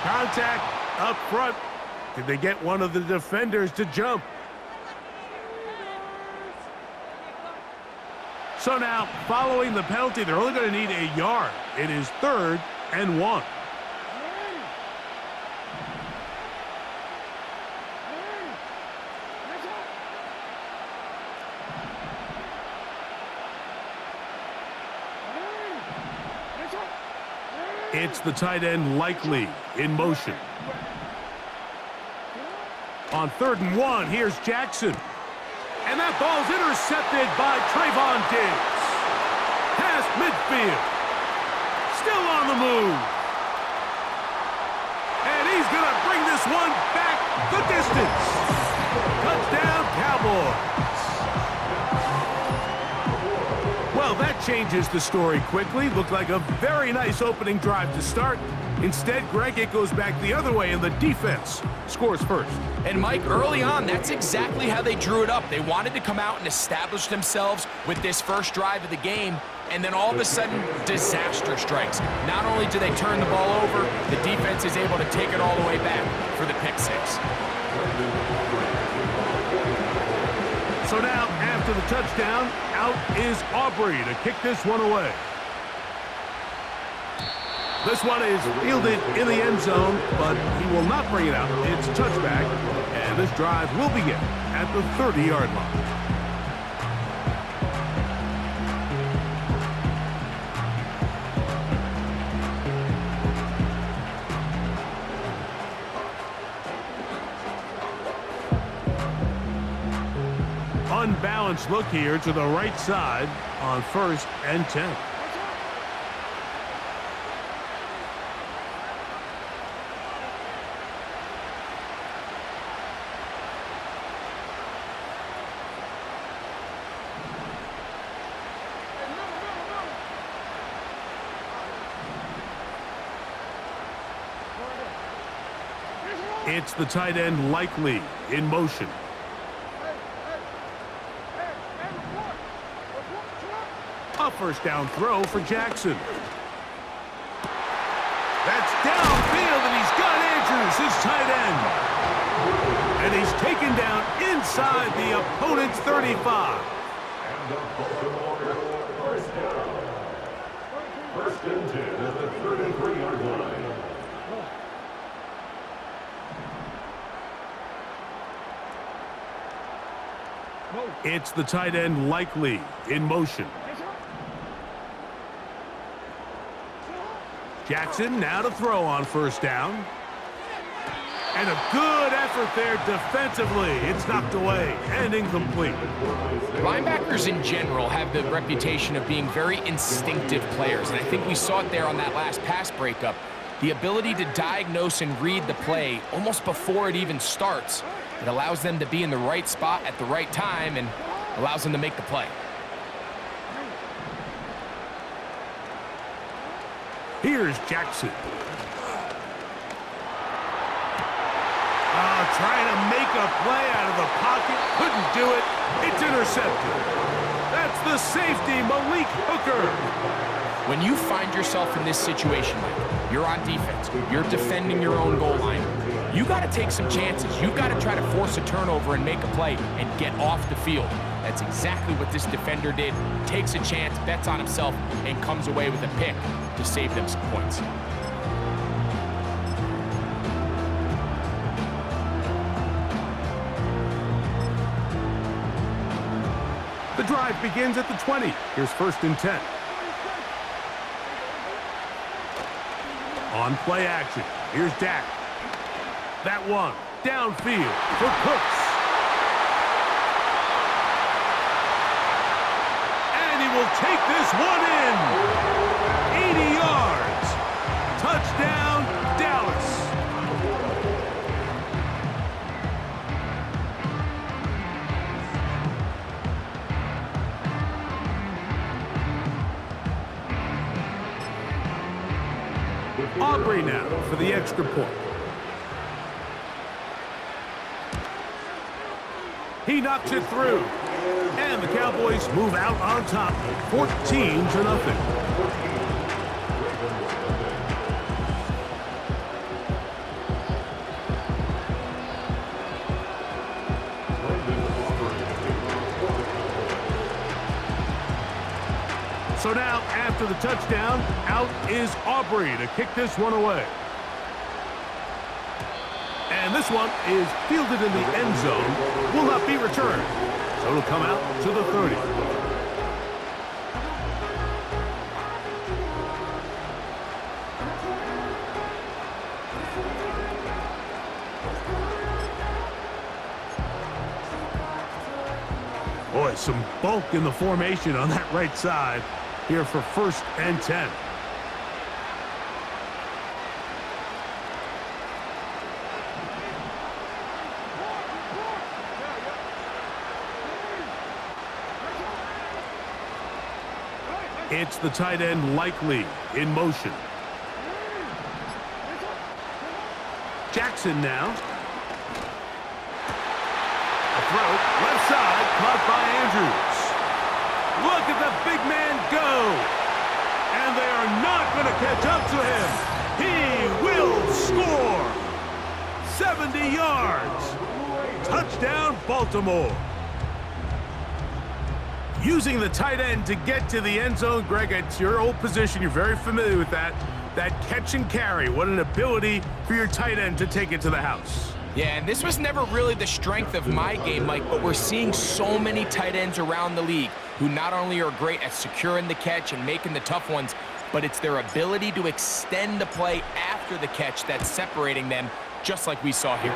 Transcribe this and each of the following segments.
Contact up front. Did they get one of the defenders to jump? So now, following the penalty, they're only going to need a yard. It is 3rd and 1. It's the tight end Likely in motion. On 3rd and 1, here's Jackson. And that ball's intercepted by Trayvon Diggs. Past midfield. Still on the move. And he's going to bring this one back the distance. Touchdown, Cowboys. Well, that changes the story quickly. Looked like a very nice opening drive to start. Instead, Greg, it goes back the other way, and the defense scores first. And, Mike, early on, that's exactly how they drew it up. They wanted to come out and establish themselves with this first drive of the game, and then all of a sudden, disaster strikes. Not only do they turn the ball over, the defense is able to take it all the way back for the pick six. So now, after the touchdown, out is Aubrey to kick this one away. This one is fielded in the end zone, but he will not bring it out. It's a touchback, and this drive will begin at the 30-yard line. Unbalanced look here to the right side on 1st and 10. It's the tight end Likely in motion. A first down throw for Jackson. That's downfield, and he's got Andrews, his tight end. And he's taken down inside the opponent's 35. First and 10 at the 33-yard line. It's the tight end Likely in motion. Jackson now to throw on first down. And a good effort there defensively. It's knocked away and incomplete. Linebackers in general have the reputation of being very instinctive players, and I think we saw it there on that last pass breakup. The ability to diagnose and read the play almost before it even starts. It allows them to be in the right spot at the right time and allows them to make the play. Here's Jackson. Trying to make a play out of the pocket. Couldn't do it. It's intercepted. That's the safety, Malik Hooker. When you find yourself in this situation, Mike, you're on defense. You're defending your own goal line. You got to take some chances. You've got to try to force a turnover and make a play and get off the field. That's exactly what this defender did. Takes a chance, bets on himself, and comes away with a pick to save them some points. The drive begins at the 20. Here's 1st and 10. On play action, here's Dak. That one downfield for Cooks. And he will take this one in. 80 yards. Touchdown, Dallas. Aubrey now for the extra point. He knocks it through. And the Cowboys move out on top, 14-0. So now, after the touchdown, out is Aubrey to kick this one away. And this one is fielded in the end zone, will not be returned. So it'll come out to the 30. Boy, some bulk in the formation on that right side here for 1st and 10. It's the tight end Likely in motion. Jackson now. A throw, left side, caught by Andrews. Look at the big man go. And they are not going to catch up to him. He will score. 70 yards. Touchdown, Baltimore. Using the tight end to get to the end zone, Greg, it's your old position. You're very familiar with that. That catch and carry. What an ability for your tight end to take it to the house. Yeah, and this was never really the strength of my game, Mike, but we're seeing so many tight ends around the league who not only are great at securing the catch and making the tough ones, but it's their ability to extend the play after the catch that's separating them, just like we saw here.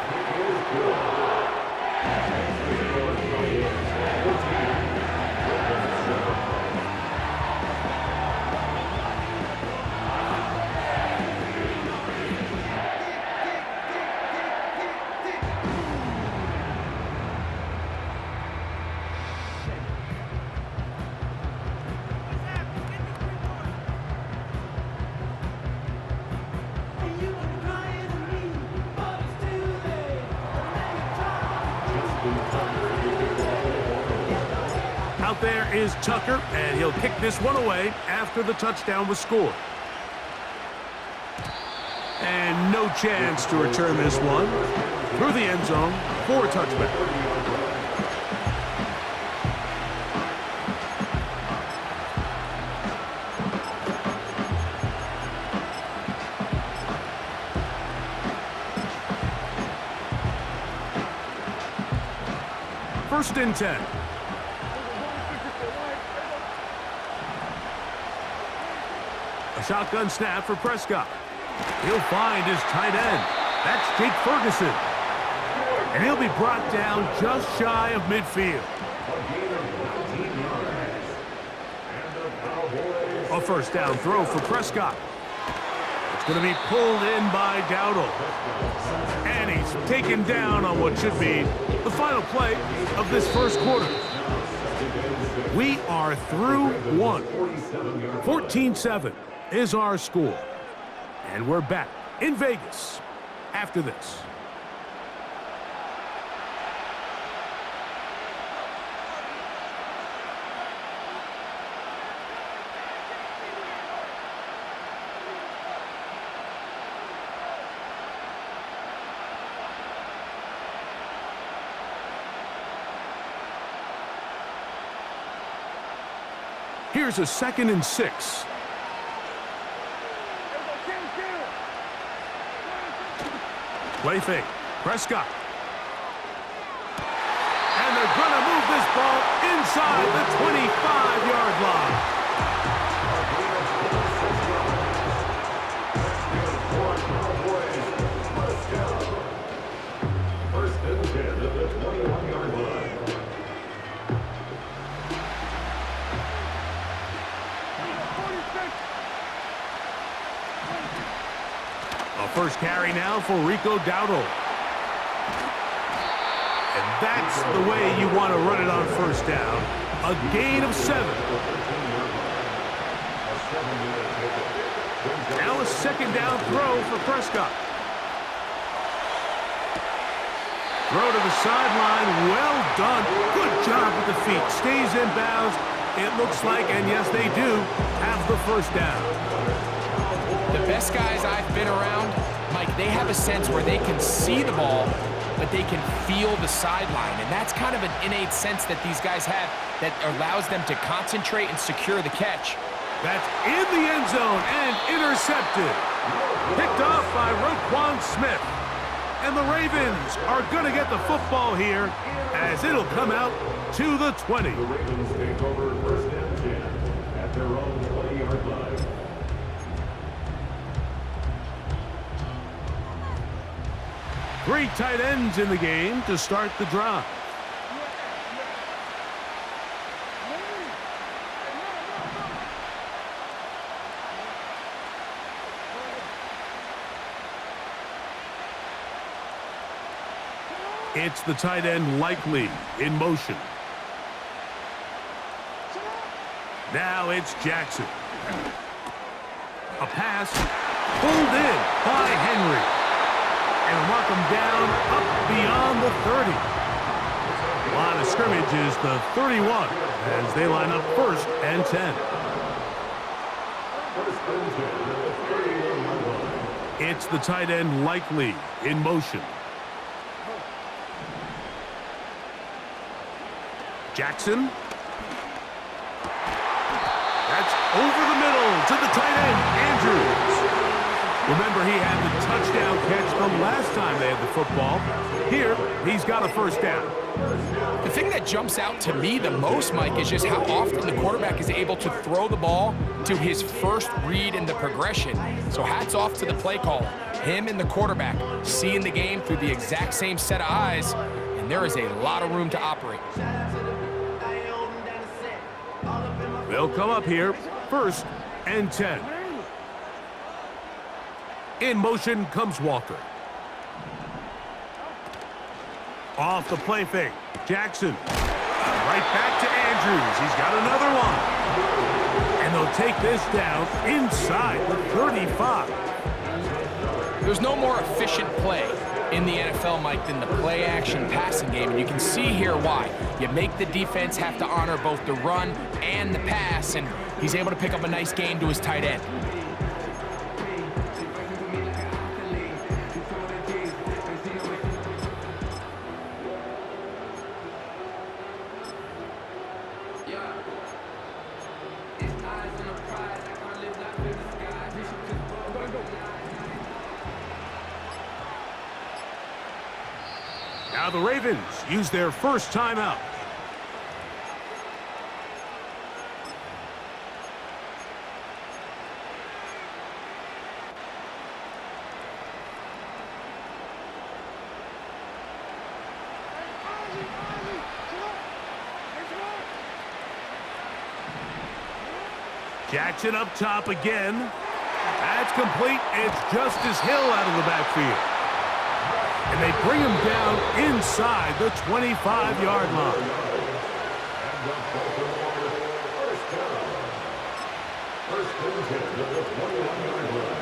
Out there is Tucker, and he'll kick this one away after the touchdown was scored. And no chance to return this one through the end zone for a touchback. First and 10. A shotgun snap for Prescott. He'll find his tight end. That's Jake Ferguson. And he'll be brought down just shy of midfield. A first down throw for Prescott. It's going to be pulled in by Dowdle. And he's taken down on what should be the final play of this first quarter. We are through one. 14-7 is our score. And we're back in Vegas after this. Here's a 2nd and 6. Play fake. Prescott. And they're going to move this ball inside the 25-yard line. First and 10 at the 21-yard line. A first carry now for Rico Dowdle. And that's the way you want to run it on first down. A gain of 7. Now a 2nd down throw for Prescott. Throw to the sideline. Well done. Good job with the feet. Stays in bounds. It looks like, and yes, they do, have the first down. The best guys I've been around, Mike, they have a sense where they can see the ball, but they can feel the sideline. And that's kind of an innate sense that these guys have that allows them to concentrate and secure the catch That's in the end zone and intercepted. Picked off by Roquan Smith. And the Ravens are going to get the football here as it'll come out to the 20. The Ravens take over first and 10 at their own 20-yard line. Three tight ends in the game to start the drive. It's the tight end Likely in motion. Now it's Jackson. A pass pulled in by Henry. And mark him down up beyond the 30. Line of scrimmage is the 31 as they line up first and 10. It's the tight end Likely in motion. Jackson. That's over the middle to the tight end, Andrews. Remember, he had the touchdown catch the last time they had the football. Here, he's got a first down. The thing that jumps out to me the most, Mike, is just how often the quarterback is able to throw the ball to his first read in the progression. So hats off to the play caller. Him and the quarterback seeing the game through the exact same set of eyes, and there is a lot of room to operate. They'll come up here, first and 10. In motion comes Walker. Off the play fake, Jackson. Right back to Andrews. He's got another one. And they'll take this down inside the 35. There's no more efficient play in the NFL, Mike, than the play-action passing game. And you can see here why. You make the defense have to honor both the run and the pass, and he's able to pick up a nice gain to his tight end. Now the Ravens use their first timeout. Jackson up top again. That's complete. It's Justice Hill out of the backfield. And they bring him down inside the 25-yard line. First and 10 at the 21-yard line.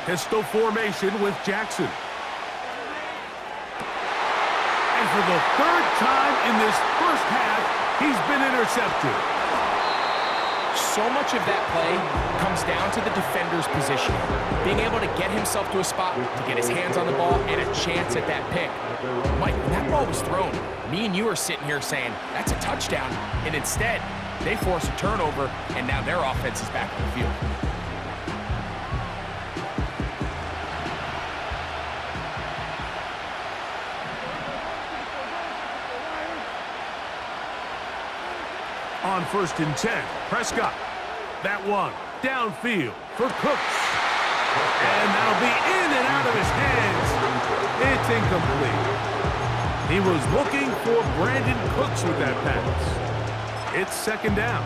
Pistol formation with Jackson. And for the third time in this first half, he's been intercepted. So much of that play comes down to the defender's position. Being able to get himself to a spot, to get his hands on the ball, and a chance at that pick. Mike, when that ball was thrown, me and you are sitting here saying, that's a touchdown. And instead, they force a turnover, and now their offense is back on the field. On first and 10, Prescott. That one downfield for Cooks. And that'll be in and out of his hands. It's incomplete. He was looking for Brandon Cooks with that pass. It's second down.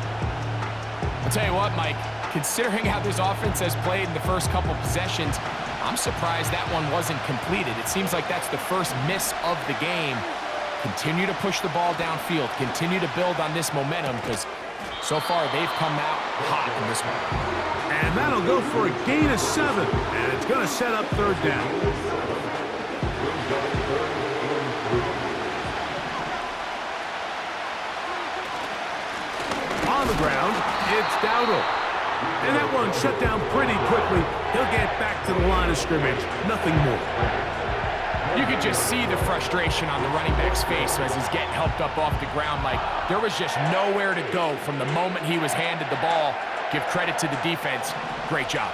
I'll tell you what, Mike, considering how this offense has played in the first couple possessions, I'm surprised that one wasn't completed. It seems like that's the first miss of the game. Continue to push the ball downfield. Continue to build on this momentum because So far, they've come out hot in this one. And that'll go for a gain of 7. And it's going to set up third down. On the ground, it's Dowdle. And that one shut down pretty quickly. He'll get back to the line of scrimmage. Nothing more. You could just see the frustration on the running back's face as he's getting helped up off the ground. Like, there was just nowhere to go from the moment he was handed the ball. Give credit to the defense. Great job.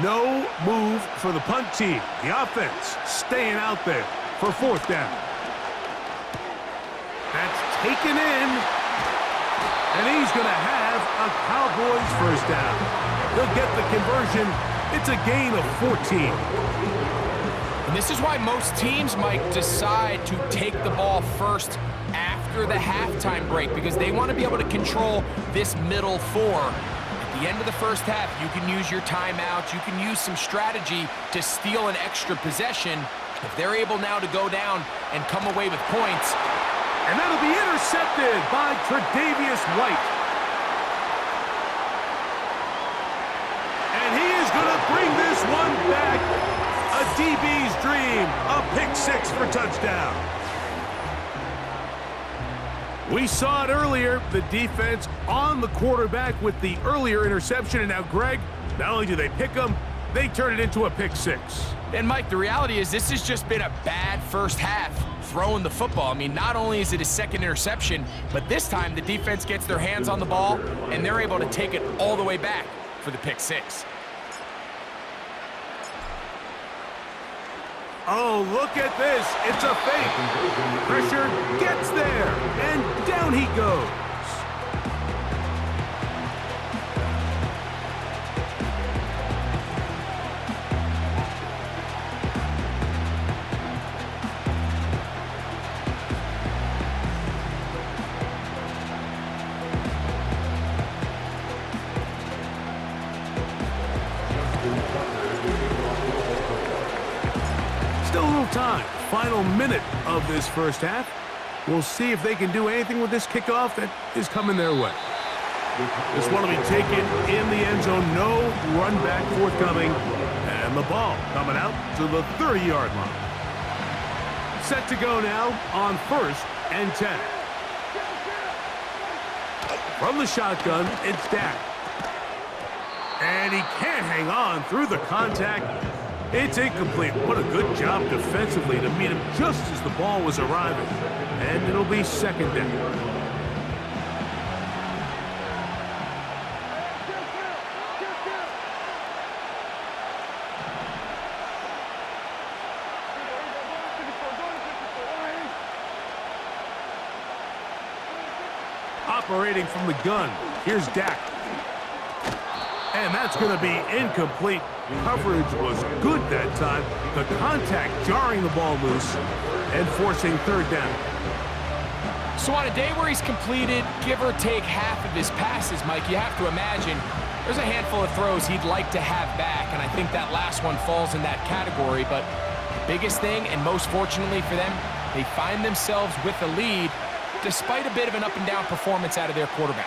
No move for the punt team. The offense staying out there for fourth down. That's taken in. And he's going to have a Cowboys first down. He'll get the conversion. It's a gain of 14. And this is why most teams might decide to take the ball first after the halftime break, because they want to be able to control this middle four. At the end of the first half, you can use your timeouts, you can use some strategy to steal an extra possession. If they're able now to go down and come away with points. And that'll be intercepted by Tre'Davious White. And he is going to bring this one back. A DB's dream, a pick 6 for touchdown. We saw it earlier, the defense on the quarterback with the earlier interception, and now Greg, not only do they pick him, they turn it into a pick 6. And Mike, the reality is this has just been a bad first half throwing the football. I mean, not only is it a second interception, but this time the defense gets their hands on the ball and they're able to take it all the way back for the pick 6. Oh, look at this. It's a fake. Pressure gets there, and down he goes. Still a little time. Final minute of this first half. We'll see if they can do anything with this kickoff that is coming their way. This one will be taken in the end zone. No run back forthcoming. And the ball coming out to the 30-yard line. Set to go now on 1st and 10. From the shotgun, it's Dak. And he can't hang on through the contact. It's incomplete. What a good job defensively to meet him just as the ball was arriving. And it'll be second down. Operating from the gun, here's Dak. And that's going to be incomplete. Coverage was good that time. The contact jarring the ball loose and forcing third down. So on a day where he's completed, give or take half of his passes, Mike, you have to imagine there's a handful of throws he'd like to have back, and I think that last one falls in that category. But the biggest thing, and most fortunately for them, they find themselves with a lead despite a bit of an up-and-down performance out of their quarterback.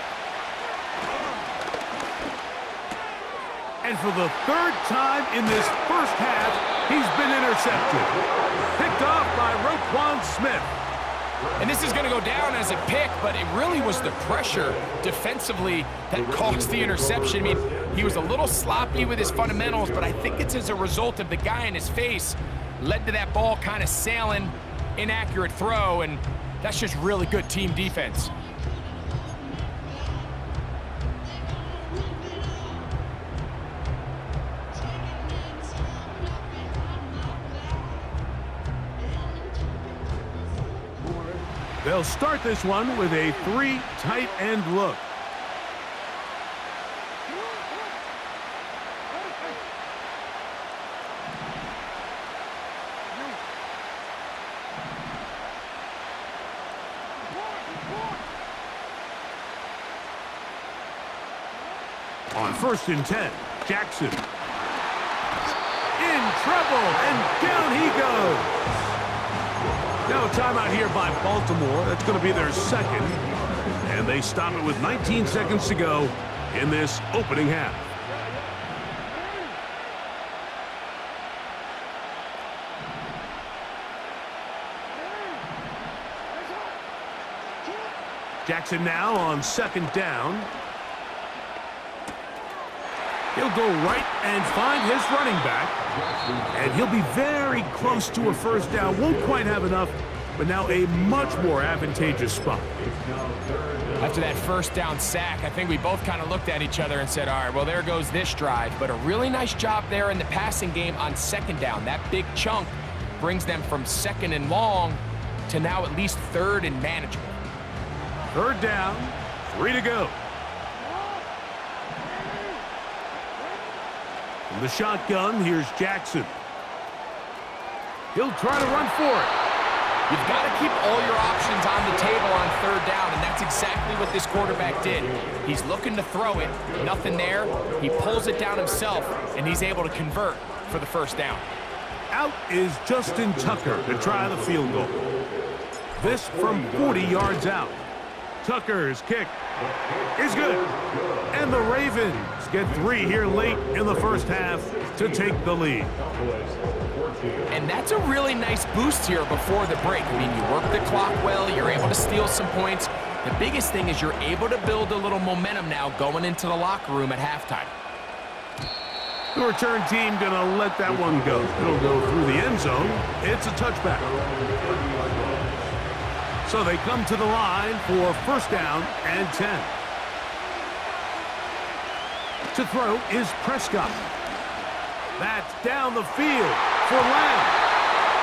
And for the third time in this first half, he's been intercepted. Picked off by Roquan Smith. And this is going to go down as a pick, but it really was the pressure defensively that caused the interception. I mean, he was a little sloppy with his fundamentals, but I think it's as a result of the guy in his face led to that ball kind of sailing, inaccurate throw, and that's just really good team defense. They'll start this one with a 3 tight end look. On 1st and 10, Jackson. In trouble, and down he goes. Now a timeout here by Baltimore. That's going to be their second. And they stop it with 19 seconds to go in this opening half. Jackson now on second down. He'll go right and find his running back. And he'll be very close to a first down. Won't quite have enough, but now a much more advantageous spot. After that first down sack, I think we both kind of looked at each other and said, all right, well, there goes this drive. But a really nice job there in the passing game on second down. That big chunk brings them from second and long to now at least third and manageable. Third down, 3 to go. From the shotgun, here's Jackson. He'll try to run for it. You've got to keep all your options on the table on third down, and that's exactly what this quarterback did. He's looking to throw it, nothing there. He pulls it down himself, and he's able to convert for the first down. Out is Justin Tucker to try the field goal. This from 40 yards out. Tucker's kick is good. And the Ravens get 3 here late in the first half to take the lead. And that's a really nice boost here before the break. I mean, you work the clock well, you're able to steal some points. The biggest thing is you're able to build a little momentum now going into the locker room at halftime. The return team gonna let that one go. It'll go through the end zone. It's a touchback. So they come to the line for first down and 10. To throw is Prescott. That's down the field for Lamb.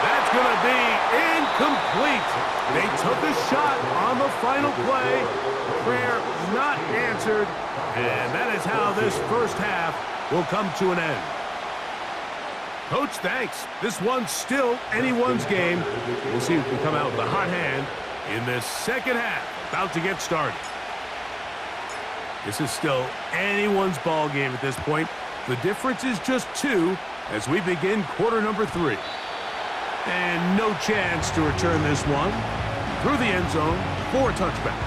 That's going to be incomplete. They took a shot on the final play. Prayer not answered. And that is how this first half will come to an end. Coach, thanks. This one's still anyone's game. We'll see who can come out with a hot hand in this second half, about to get started. This is still anyone's ball game at this point. The difference is just 2 as we begin quarter number 3. And no chance to return this one through the end zone for a touchback.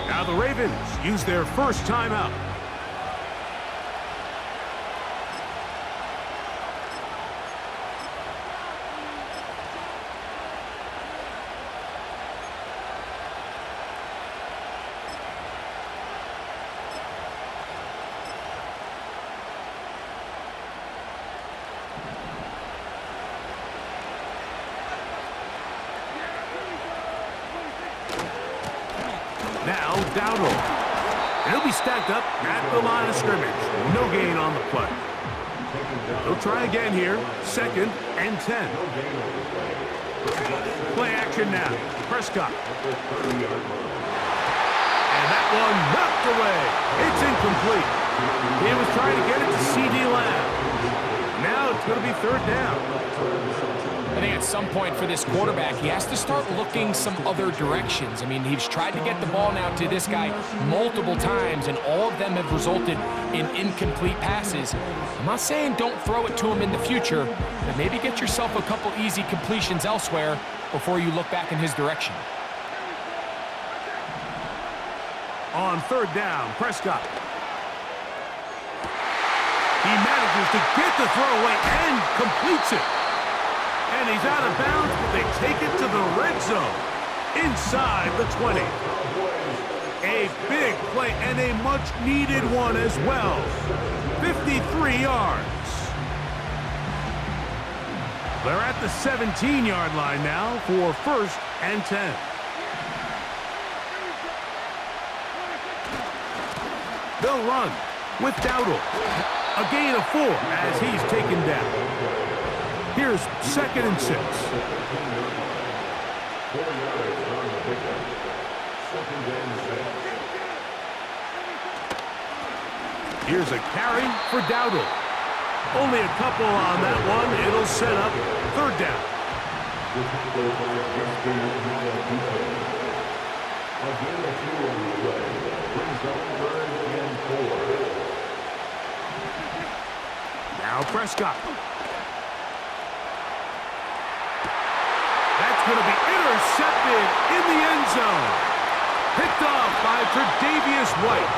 Now the Ravens use their first timeout. Now Dowdle. And he'll be stacked up at the line of scrimmage. No gain on the play. They'll try again here. Second and 10. Play action now. Prescott. And that one knocked away. It's incomplete. He was trying to get it to C.D. Lamb. Now it's going to be third down. I think at some point for this quarterback, he has to start looking some other directions. I mean, he's tried to get the ball now to this guy multiple times, and all of them have resulted in incomplete passes. I'm not saying don't throw it to him in the future, but maybe get yourself a couple easy completions elsewhere before you look back in his direction. On third down, Prescott. He manages to get the throw away and completes it. And he's out of bounds, but they take it to the red zone inside the 20. A big play and a much-needed one as well. 53 yards. They're at the 17-yard line now for first and 10. They'll run with Dowdle. A gain of 4 as he's taken down. Here's second and 6. Here's a carry for Dowdle. Only a couple on that one. It'll set up third down. The tackle for this game a gain of 2 on the play. Brings up 3rd and 4. Now Prescott. That's going to be intercepted in the end zone. Picked off by Tre'Davious White.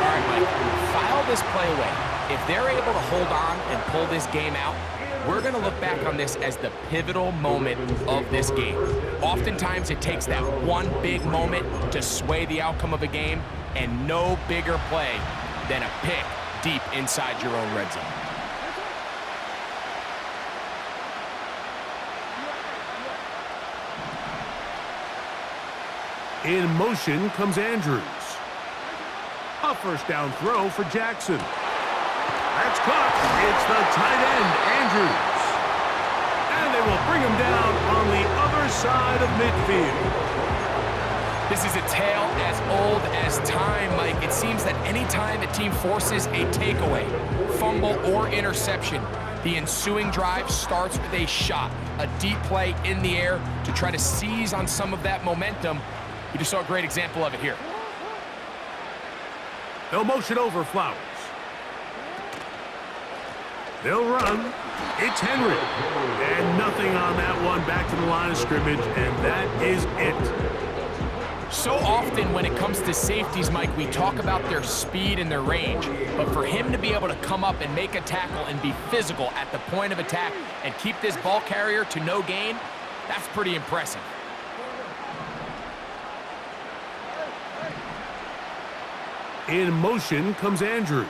All right, Mike, file this play away. If they're able to hold on and pull this game out, we're going to look back on this as the pivotal moment of this game. Oftentimes, it takes that one big moment to sway the outcome of a game, and no bigger play than a pick deep inside your own red zone. In motion comes Andrews. A first down throw for Jackson. That's caught. It's the tight end, Andrews. And they will bring him down on the other side of midfield. This is a tale as old as time, Mike. It seems that any time a team forces a takeaway, fumble, or interception, the ensuing drive starts with a shot, a deep play in the air to try to seize on some of that momentum. We just saw a great example of it here. They'll motion over Flowers. They'll run. It's Henry. And nothing on that one. Back to the line of scrimmage, and that is it. So often when it comes to safeties, Mike, we talk about their speed and their range. But for him to be able to come up and make a tackle and be physical at the point of attack and keep this ball carrier to no gain, that's pretty impressive. In motion comes Andrews.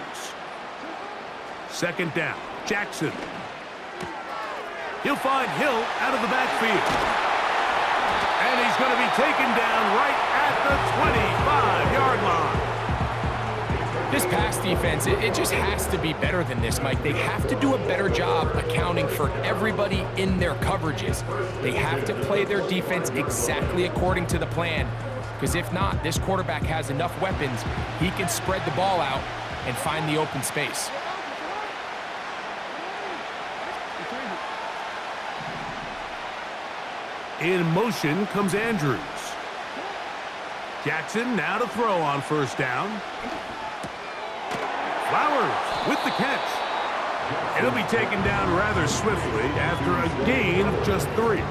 Second down, Jackson. He'll find Hill out of the backfield. And he's going to be taken down right at the 25-yard line. This pass defense, it just has to be better than this, Mike. They have to do a better job accounting for everybody in their coverages. They have to play their defense exactly according to the plan. Because if not, this quarterback has enough weapons, he can spread the ball out and find the open space. In motion comes Andrews. Jackson now to throw on first down. Flowers with the catch. It'll be taken down rather swiftly after a gain of just 3.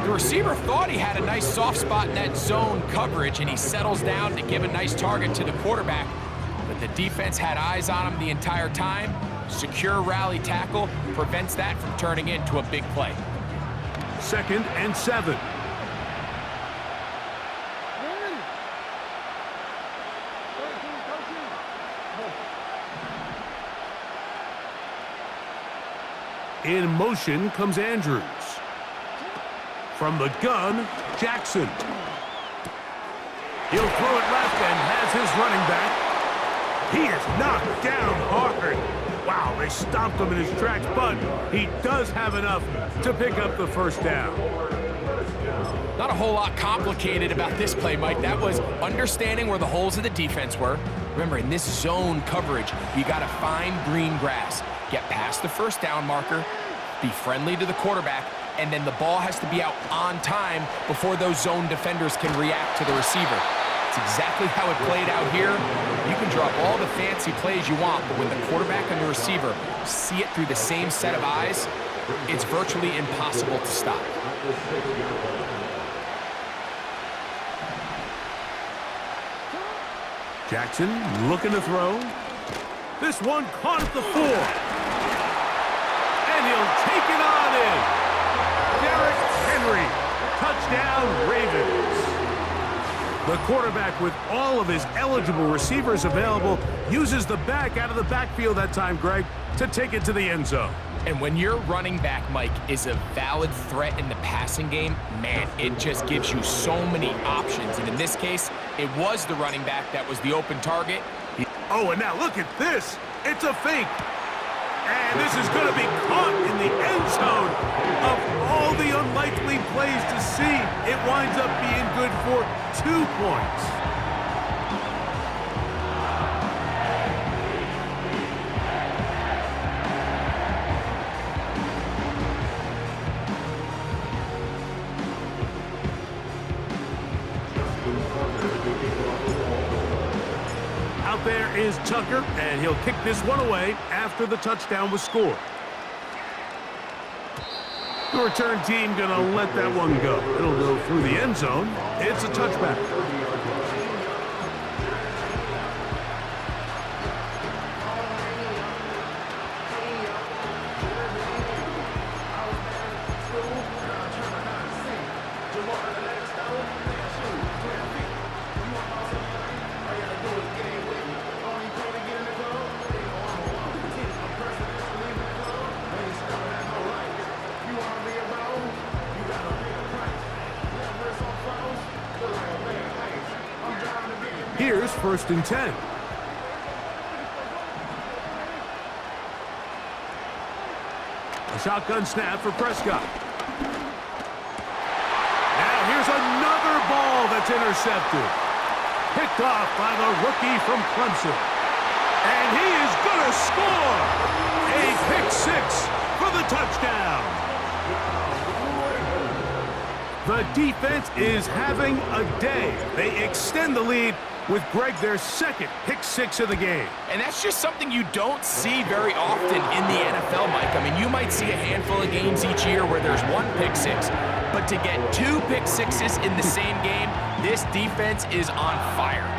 The receiver thought he had a nice soft spot in that zone coverage, and he settles down to give a nice target to the quarterback. But the defense had eyes on him the entire time. Secure rally tackle prevents that from turning into a big play. 2nd and 7. In motion comes Andrews. From the gun, Jackson. He'll throw it left and has his running back. He is knocked down hard. Wow, they stomped him in his tracks, but he does have enough to pick up the first down. Not a whole lot complicated about this play, Mike. That was understanding where the holes of the defense were. Remember, in this zone coverage, you got to find green grass, get past the first down marker, be friendly to the quarterback, and then the ball has to be out on time before those zone defenders can react to the receiver. It's exactly how it played out here. You can draw up all the fancy plays you want, but when the quarterback and the receiver see it through the same set of eyes, it's virtually impossible to stop. Jackson looking to throw. This one caught at the 4. And he'll take it on in. Derrick Henry. Touchdown, Ravens. The quarterback, with all of his eligible receivers available, uses the back out of the backfield that time, Greg, to take it to the end zone. And when your running back, Mike, is a valid threat in the passing game, man, it just gives you so many options. And in this case, it was the running back that was the open target. Oh, and now look at this. It's a fake. And this is going to be caught in the end zone. Of all the unlikely plays to see, it winds up being good for 2 points. is Tucker, and he'll kick this one away after the touchdown was scored. The return team going to let that one go. It'll go through the end zone. It's a touchback. Here's 1st and 10. A shotgun snap for Prescott. Now here's another ball that's intercepted. Picked off by the rookie from Clemson. And he is going to score! A pick six for the touchdown. The defense is having a day. They extend the lead with Greg, their second pick six of the game. And that's just something you don't see very often in the NFL, Mike. I mean, you might see a handful of games each year where there's one pick six, but to get 2 pick sixes in the same game, this defense is on fire.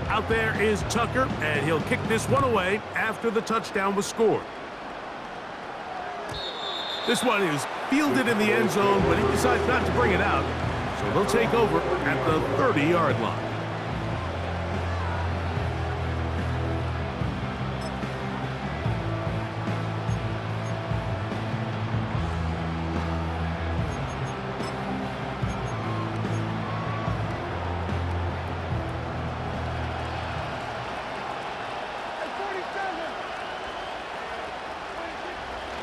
Out there is Tucker, and he'll kick this one away after the touchdown was scored. This one is fielded in the end zone, but he decides not to bring it out, so they'll take over at the 30-yard line.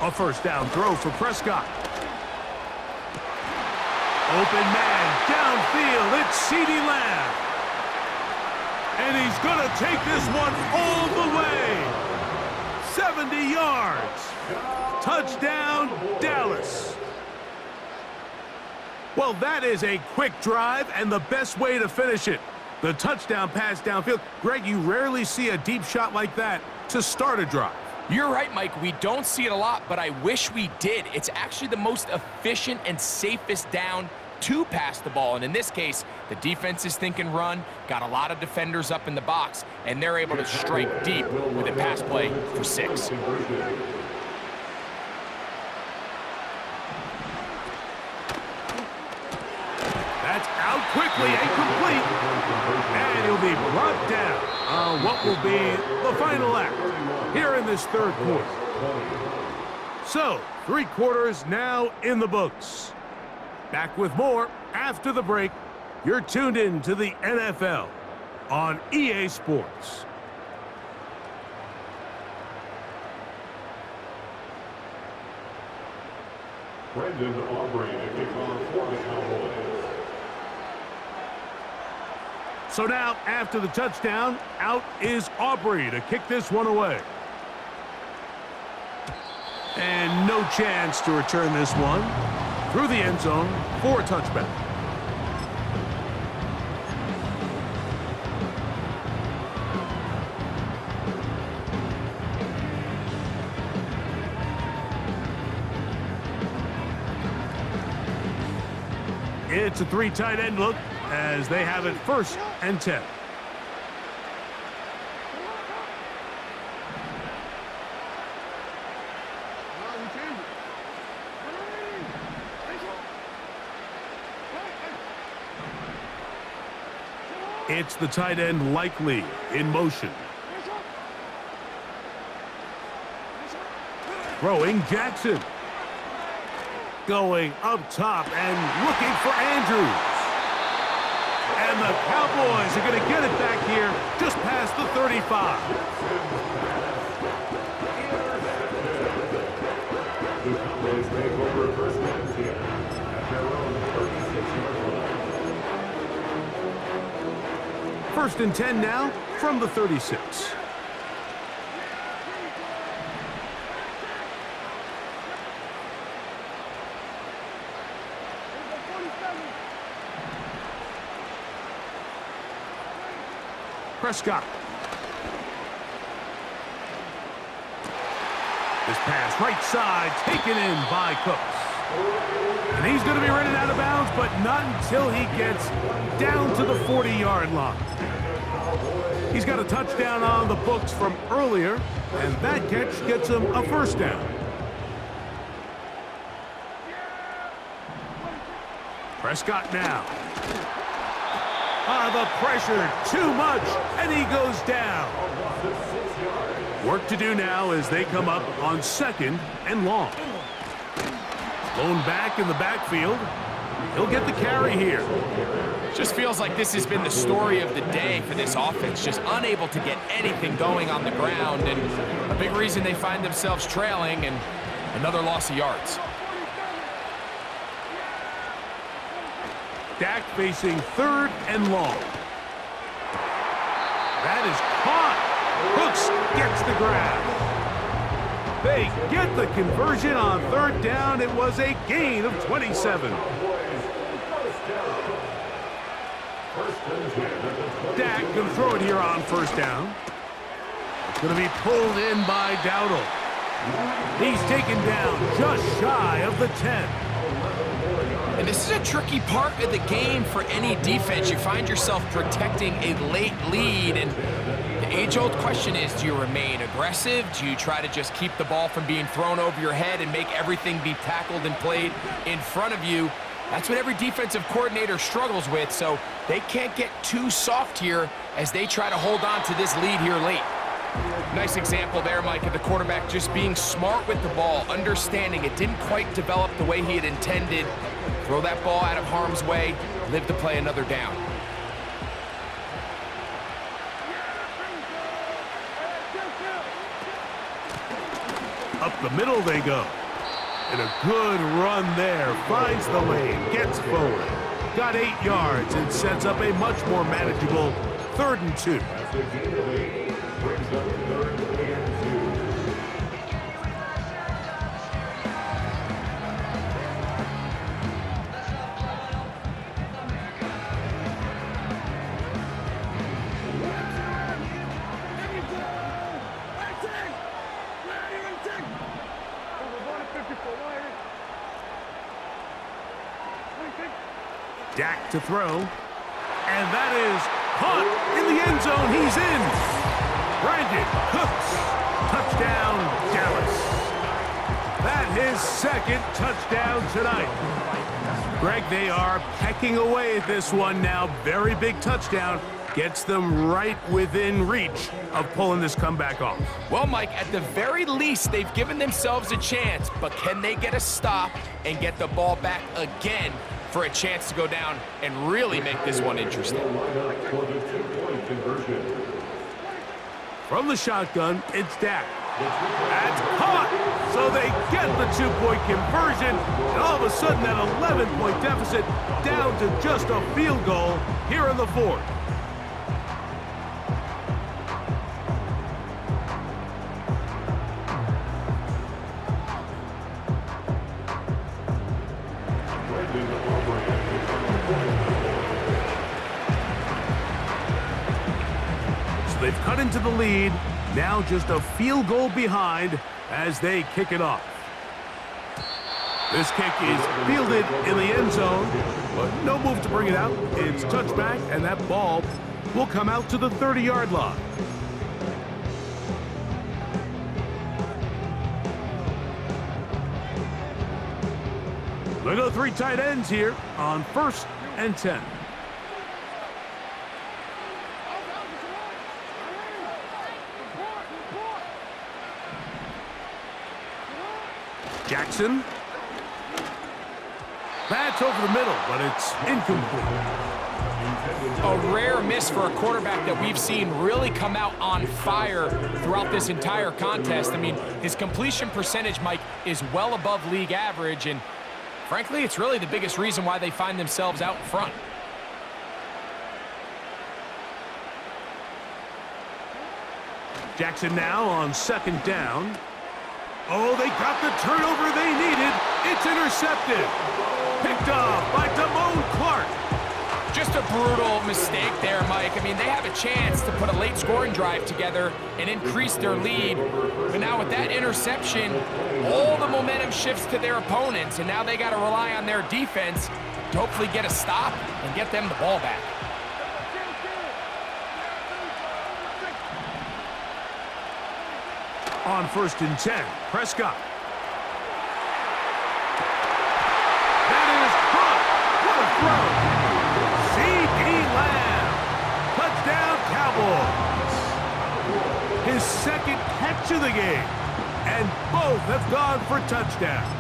A first down throw for Prescott. Open man, downfield, it's CeeDee Lamb. And he's going to take this one all the way. 70 yards. Touchdown, Dallas. Well, that is a quick drive and the best way to finish it. The touchdown pass downfield. Greg, you rarely see a deep shot like that to start a drive. You're right, Mike. We don't see it a lot, but I wish we did. It's actually the most efficient and safest down to pass the ball. And in this case, the defense is thinking run, got a lot of defenders up in the box, and they're able to strike deep with a pass play for 6. That's out quickly and complete. And he'll be brought down on what will be the final act here in this third quarter. So, 3 quarters now in the books. Back with more after the break. You're tuned in to the NFL on EA Sports. Brendan Aubrey to kick off for the Cowboys. So now, after the touchdown, out is Aubrey to kick this one away. And no chance to return this one through the end zone for a touchback. It's a 3 tight end look as they have it 1st and 10. It's the tight end Likely in motion. Throwing Jackson. Going up top and looking for Andrews. And the Cowboys are going to get it back here just past the 35. The Cowboys take over 1st and 10 at their own 36-yard line. 1st and 10 now from the 36. Prescott. This pass right side taken in by Cooks. And he's going to be running out of bounds, but not until he gets down to the 40-yard line. He's got a touchdown on the books from earlier, and that catch gets him a first down. Prescott now. The pressure, too much, and he goes down. Work to do now as they come up on 2nd and long. Blown back in the backfield. He'll get the carry here. Just feels like this has been the story of the day for this offense, just unable to get anything going on the ground, and a big reason they find themselves trailing and another loss of yards. Dak facing 3rd and long. That is caught. Hooks gets the grab. They get the conversion on 3rd down. It was a gain of 27. Dak going to throw it here on 1st down. It's going to be pulled in by Dowdle. He's taken down just shy of the 10. And this is a tricky part of the game for any defense. You find yourself protecting a late lead, and the age-old question is, do you remain aggressive? Do you try to just keep the ball from being thrown over your head and make everything be tackled and played in front of you? That's what every defensive coordinator struggles with, so they can't get too soft here as they try to hold on to this lead here late. Nice example there, Mike, of the quarterback just being smart with the ball, understanding it didn't quite develop the way he had intended. Throw that ball out of harm's way, live to play another down. Up the middle they go. And a good run there. Finds the lane, gets forward. Got 8 yards and sets up a much more manageable 3rd and 2. Dak to throw, and that is caught in the end zone. He's in. Brandon Cooks, touchdown, Dallas. That his 2nd touchdown tonight. Greg, they are pecking away at this one now. Very big touchdown. Gets them right within reach of pulling this comeback off. Well, Mike, at the very least, they've given themselves a chance, but can they get a stop and get the ball back again for a chance to go down and really make this one interesting? From the shotgun, it's Dak. That's caught, so they get the 2-point conversion, and all of a sudden that 11-point deficit down to just a field goal here in the 4th. They've cut into the lead, now just a field goal behind as they kick it off. This kick is fielded in the end zone, but no move to bring it out. It's touchback, and that ball will come out to the 30-yard line. They go 3 tight ends here on 1st and 10. Jackson. That's over the middle, but it's incomplete. A rare miss for a quarterback that we've seen really come out on fire throughout this entire contest. I mean, his completion percentage, Mike, is well above league average, and frankly, it's really the biggest reason why they find themselves out in front. Jackson now on 2nd down. Oh, they got the turnover they needed. It's intercepted. Picked off by Damone Clark. Just a brutal mistake there, Mike. I mean, they have a chance to put a late scoring drive together and increase their lead. But now with that interception, all the momentum shifts to their opponents, and now they got to rely on their defense to hopefully get a stop and get them the ball back. On 1st and 10, Prescott. That is caught. What a throw. C.D. Lamb. Touchdown, Cowboys. His second catch of the game. And both have gone for touchdowns.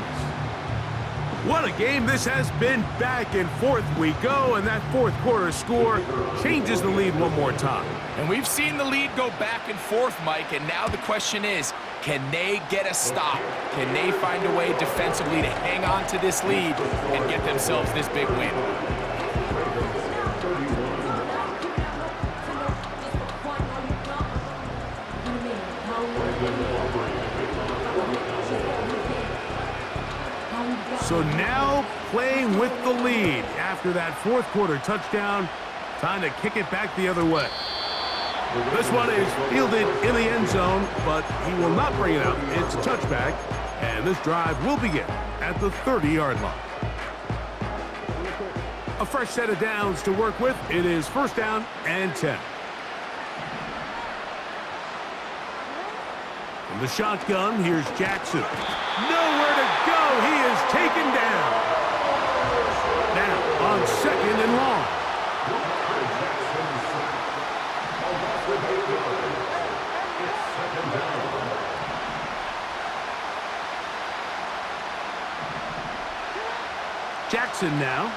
What a game this has been. Back and forth we go, and that fourth quarter score changes the lead one more time. And we've seen the lead go back and forth, Mike, and now the question is, can they get a stop? Can they find a way defensively to hang on to this lead and get themselves this big win? So now playing with the lead after that fourth quarter touchdown, time to kick it back the other way. This one is fielded in the end zone, but he will not bring it out. It's a touchback, and this drive will begin at the 30-yard line. A fresh set of downs to work with. It is 1st down and 10. From the shotgun, here's Jackson. Nowhere to go. He is taken down. Now on 2nd and long. Jackson now.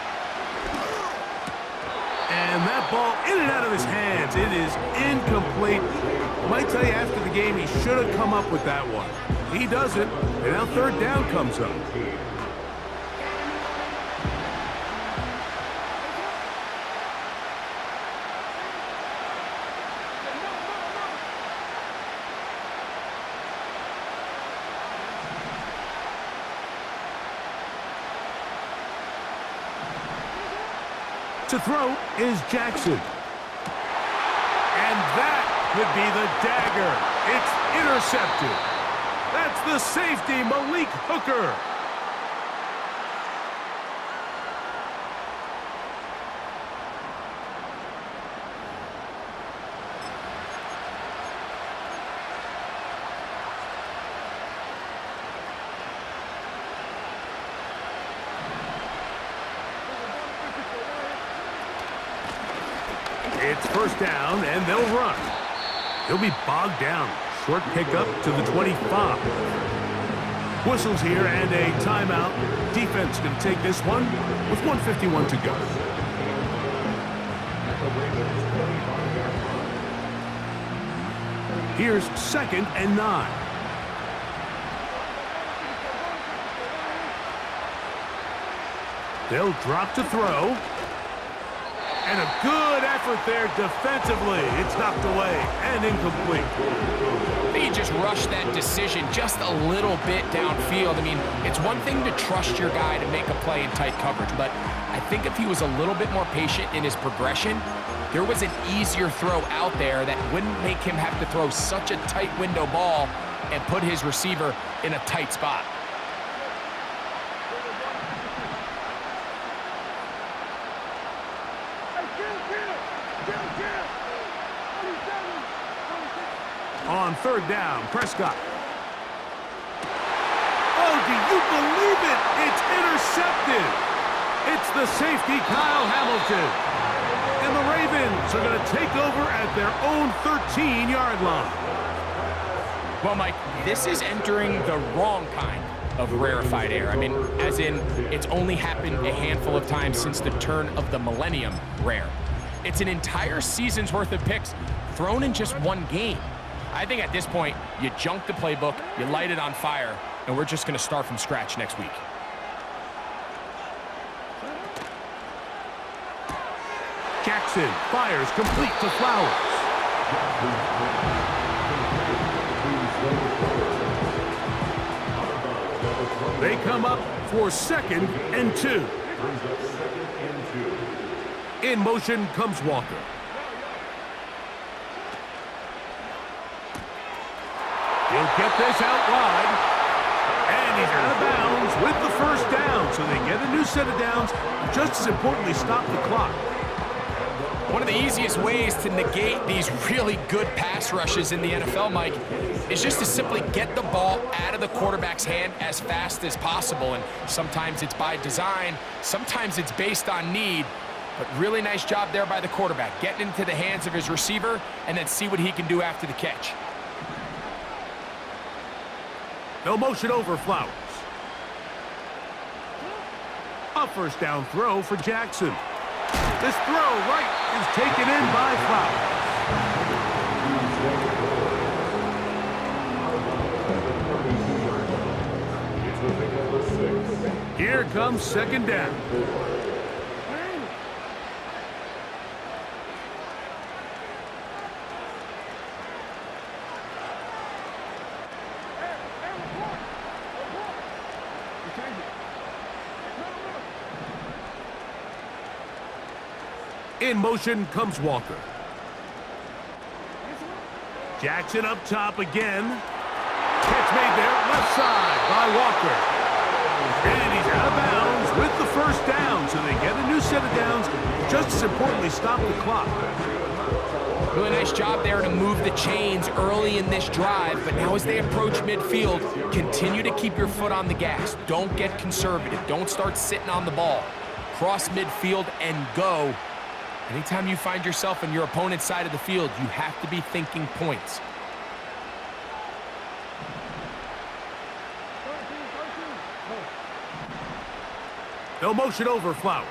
And that ball in and out of his hands. It is incomplete. Might tell you after the game he should have come up with that one. He doesn't, and now 3rd down comes up. To throw is Jackson. And that could be the dagger. It's intercepted. That's the safety, Malik Hooker. It's 1st down, and they'll run. He'll be bogged down. Short pickup to the 25. Whistles here and a timeout. Defense going to take this one with 1:51 to go. Here's 2nd and 9. They'll drop to throw. And a good effort there defensively. It's knocked away and incomplete. He just rushed that decision just a little bit downfield. I mean, it's one thing to trust your guy to make a play in tight coverage, but I think if he was a little bit more patient in his progression, there was an easier throw out there that wouldn't make him have to throw such a tight window ball and put his receiver in a tight spot. On 3rd down, Prescott. Oh, do you believe it? It's intercepted. It's the safety, Kyle Hamilton. And the Ravens are going to take over at their own 13-yard line. Well, Mike, this is entering the wrong kind of rarefied air. I mean, as in, it's only happened a handful of times since the turn of the millennium rare. It's an entire season's worth of picks thrown in just one game. I think at this point, you junk the playbook, you light it on fire, and we're just going to start from scratch next week. Jackson fires complete to Flowers. They come up for 2nd and 2. In motion comes Walker. He'll get this out wide. And he's out of bounds with the first down. So they get a new set of downs. Just as importantly, stop the clock. One of the easiest ways to negate these really good pass rushes in the NFL, Mike, is just to simply get the ball out of the quarterback's hand as fast as possible. And sometimes it's by design, sometimes it's based on need. But really nice job there by the quarterback, getting into the hands of his receiver and then see what he can do after the catch. No motion over Flowers. A first down throw for Jackson. This throw right is taken in by Flowers. Here comes second down. In motion comes Walker. Jackson up top again. Catch made there, left side by Walker. And he's out of bounds with the first down, so they get a new set of downs. Just as importantly, stop the clock. Really nice job there to move the chains early in this drive, but now as they approach midfield, continue to keep your foot on the gas. Don't get conservative. Don't start sitting on the ball. Cross midfield and go. Anytime you find yourself on your opponent's side of the field, you have to be thinking points. No motion over Flowers.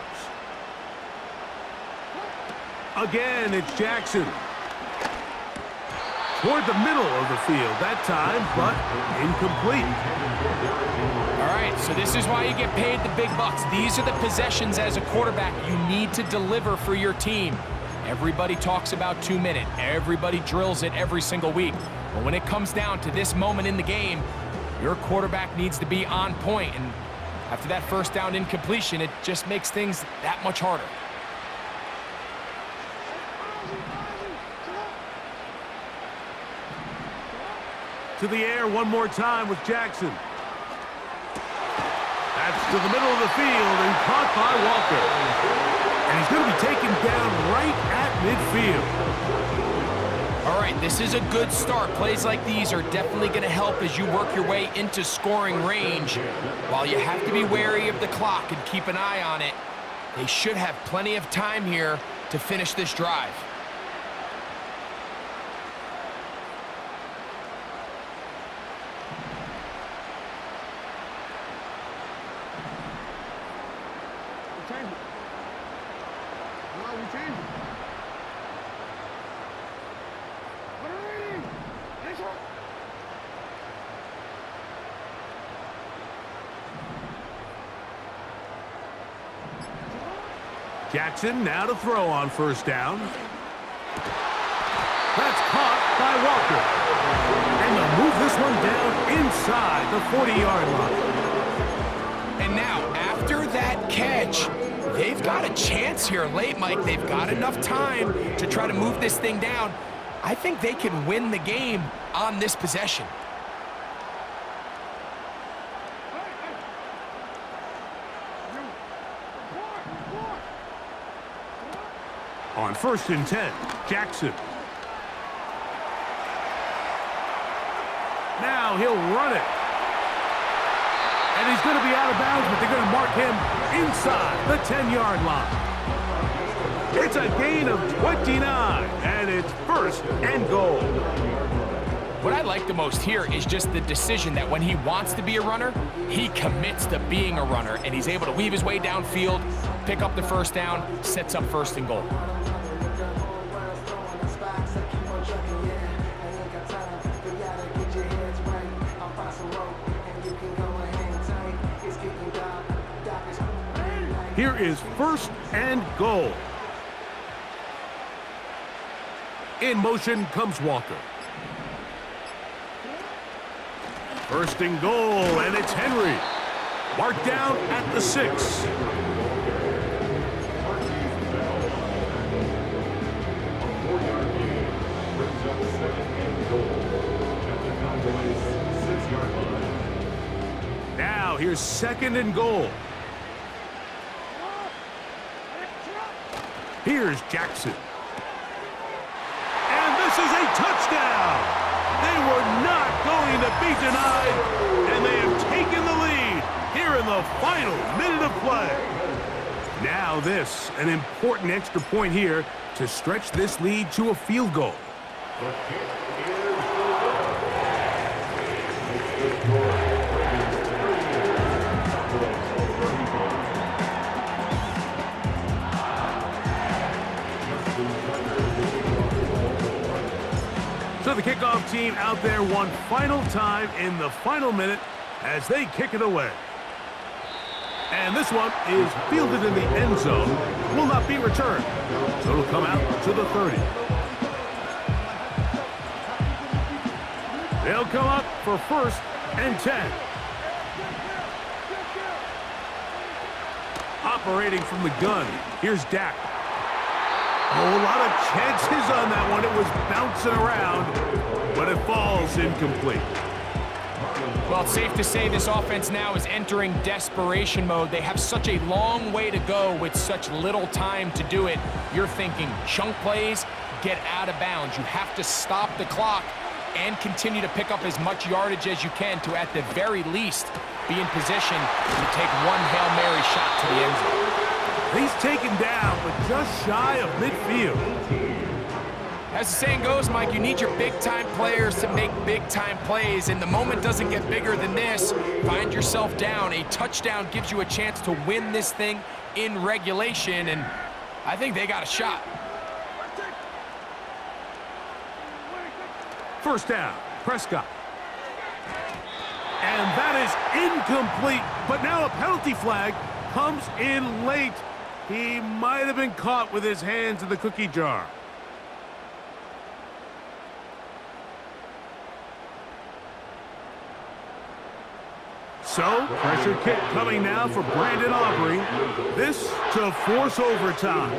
Again, it's Jackson. Toward the middle of the field that time, but incomplete. All right, so this is why you get paid the big bucks. These are the possessions as a quarterback you need to deliver for your team. Everybody talks about 2 minutes. Everybody drills it every single week. But when it comes down to this moment in the game, your quarterback needs to be on point. And after that first down incompletion, it just makes things that much harder. To the air one more time with Jackson. That's to the middle of the field and caught by Walker. And he's going to be taken down right at midfield. All right, this is a good start. Plays like these are definitely going to help as you work your way into scoring range. While you have to be wary of the clock and keep an eye on it, they should have plenty of time here to finish this drive. Jackson now to throw on first down. That's caught by Walker. And they'll move this one down inside the 40-yard line. And now, after that catch, they've got a chance here late, Mike. They've got enough time to try to move this thing down. I think they can win the game on this possession. On 1st and 10, Jackson. Now he'll run it. And he's going to be out of bounds, but they're going to mark him inside the 10-yard line. It's a gain of 29, and it's 1st and goal. What I like the most here is just the decision that when he wants to be a runner, he commits to being a runner, and he's able to weave his way downfield, pick up the first down, sets up 1st and goal. Here is 1st and goal. In motion comes Walker. 1st and goal, and it's Henry. Marked down at the 6. Now here's 2nd and goal. Here's Jackson. And this is a touchdown. They were not going to be denied, and they have taken the lead here in the final minute of play. Now this, an important extra point here to stretch this lead to a field goal. So the kickoff team out there one final time in the final minute as they kick it away. And this one is fielded in the end zone, will not be returned. So it'll come out to the 30. They'll come up for 1st and 10. Operating from the gun, here's Dak. A lot of chances on that one. It was bouncing around, but it falls incomplete. Well, it's safe to say this offense now is entering desperation mode. They have such a long way to go with such little time to do it. You're thinking chunk plays, get out of bounds. You have to stop the clock and continue to pick up as much yardage as you can to, at the very least, be in position to take one Hail Mary shot to the end zone. He's taken down, but just shy of midfield. As the saying goes, Mike, you need your big-time players to make big-time plays, and the moment doesn't get bigger than this. Find yourself down. A touchdown gives you a chance to win this thing in regulation, and I think they got a shot. 1st down, Prescott. And that is incomplete, but now a penalty flag comes in late. He might have been caught with his hands in the cookie jar. So, pressure kick coming now for Brandon Aubrey. This to force overtime.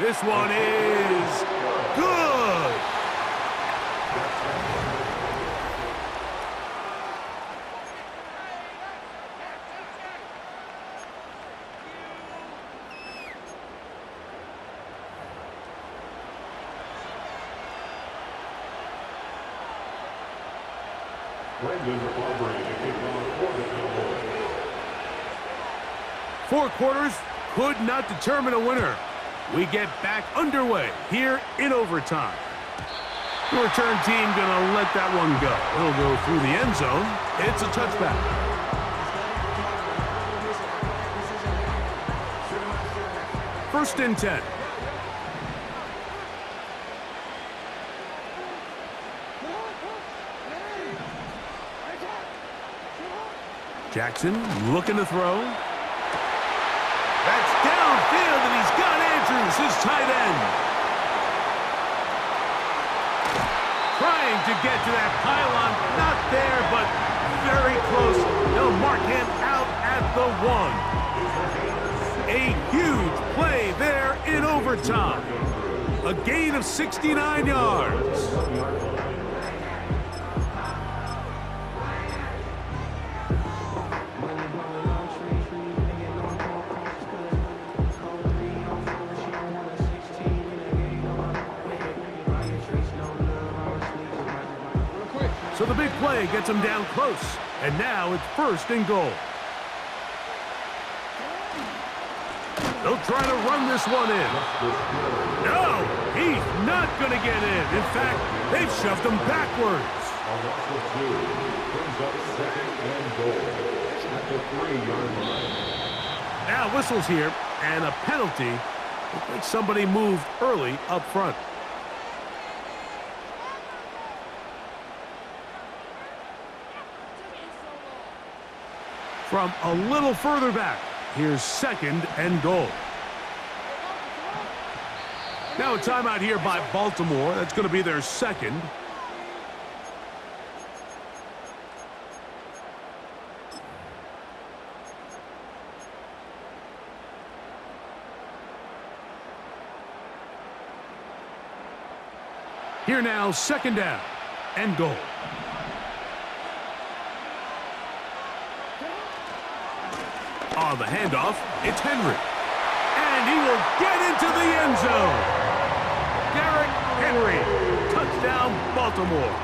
This one is good. Four quarters could not determine a winner. We get back underway here in overtime. The return team gonna let that one go. It'll go through the end zone. It's a touchback. First and 10. Jackson looking to throw. That's downfield, and he's got Andrews, his tight end. Trying to get to that pylon. Not there, but very close. They'll mark him out at the 1. A huge play there in overtime. A gain of 69 yards. So the big play gets him down close. And now it's 1st and goal. They'll try to run this one in. No, he's not going to get in. In fact, they've shoved him backwards. Now whistles here, and a penalty. Looks like somebody moved early up front. From a little further back, here's 2nd and goal. Now a timeout here by Baltimore. That's going to be their 2nd. Here now, second down and goal. On the handoff, it's Henry. And he will get into the end zone. Derrick Henry, touchdown Baltimore.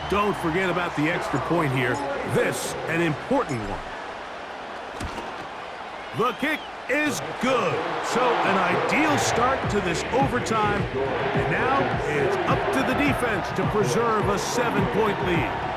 Don't forget about the extra point here. This, an important one. The kick is good. So an ideal start to this overtime. And now it's up to the defense to preserve a 7-point lead.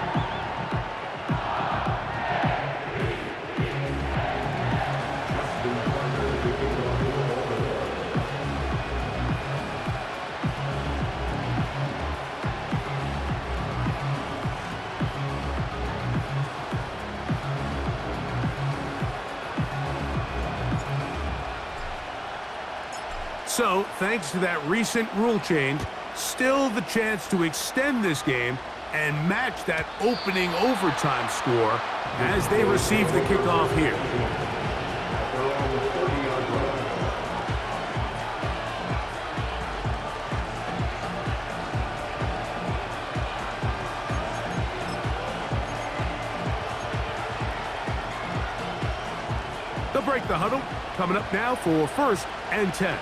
So, thanks to that recent rule change, still the chance to extend this game and match that opening overtime score as they receive the kickoff here. They'll break the huddle. Coming up now for 1st and 10.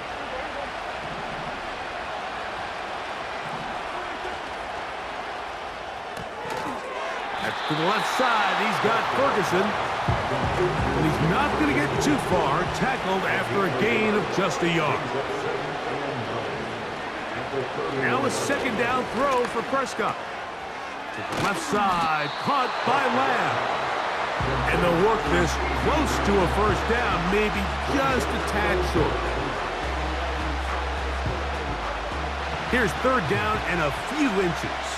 To the left side, he's got Ferguson. But he's not going to get too far, tackled after a gain of just a yard. Now a second down throw for Prescott. To the left side, caught by Lamb. And they'll work this close to a first down, maybe just a tad short. Here's third down and a few inches.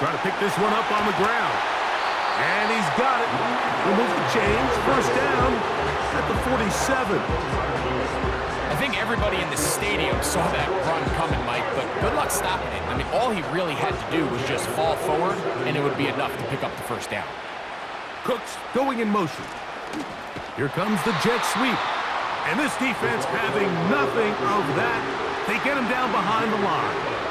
Trying to pick this one up on the ground. And he's got it. Remove the chains. First down at the 47. I think everybody in the stadium saw that run coming, Mike, but good luck stopping it. I mean, all he really had to do was just fall forward, and it would be enough to pick up the first down. Cooks going in motion. Here comes the jet sweep. And this defense having nothing of that. They get him down behind the line.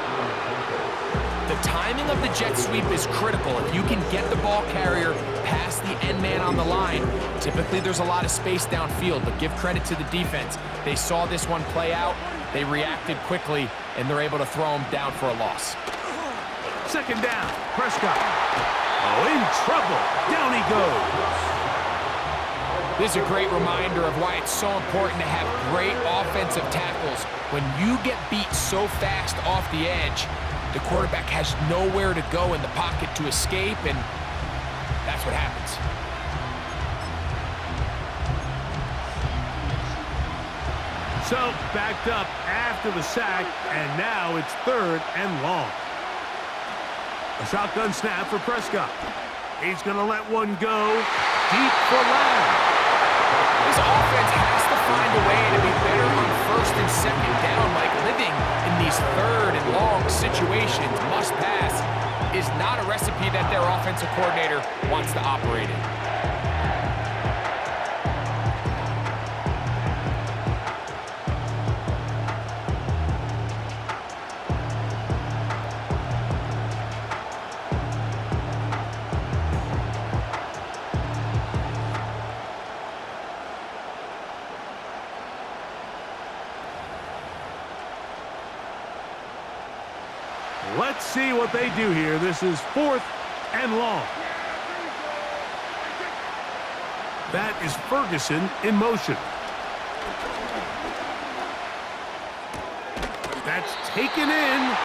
The timing of the jet sweep is critical. If you can get the ball carrier past the end man on the line, typically there's a lot of space downfield, but give credit to the defense. They saw this one play out, they reacted quickly, and they're able to throw him down for a loss. Second down, Prescott. Oh, in trouble. Down he goes. This is a great reminder of why it's so important to have great offensive tackles. When you get beat so fast off the edge, the quarterback has nowhere to go in the pocket to escape, and that's what happens. So, backed up after the sack, and now it's 3rd and long. A shotgun snap for Prescott. He's going to let one go deep for Lamb. This offense has to find a way to be better on 1st and 2nd down, like living in these 3rd and long situations, must pass, is not a recipe that their offensive coordinator wants to operate in. Let's see what they do here. This is 4th and long. That is Ferguson in motion. That's taken in.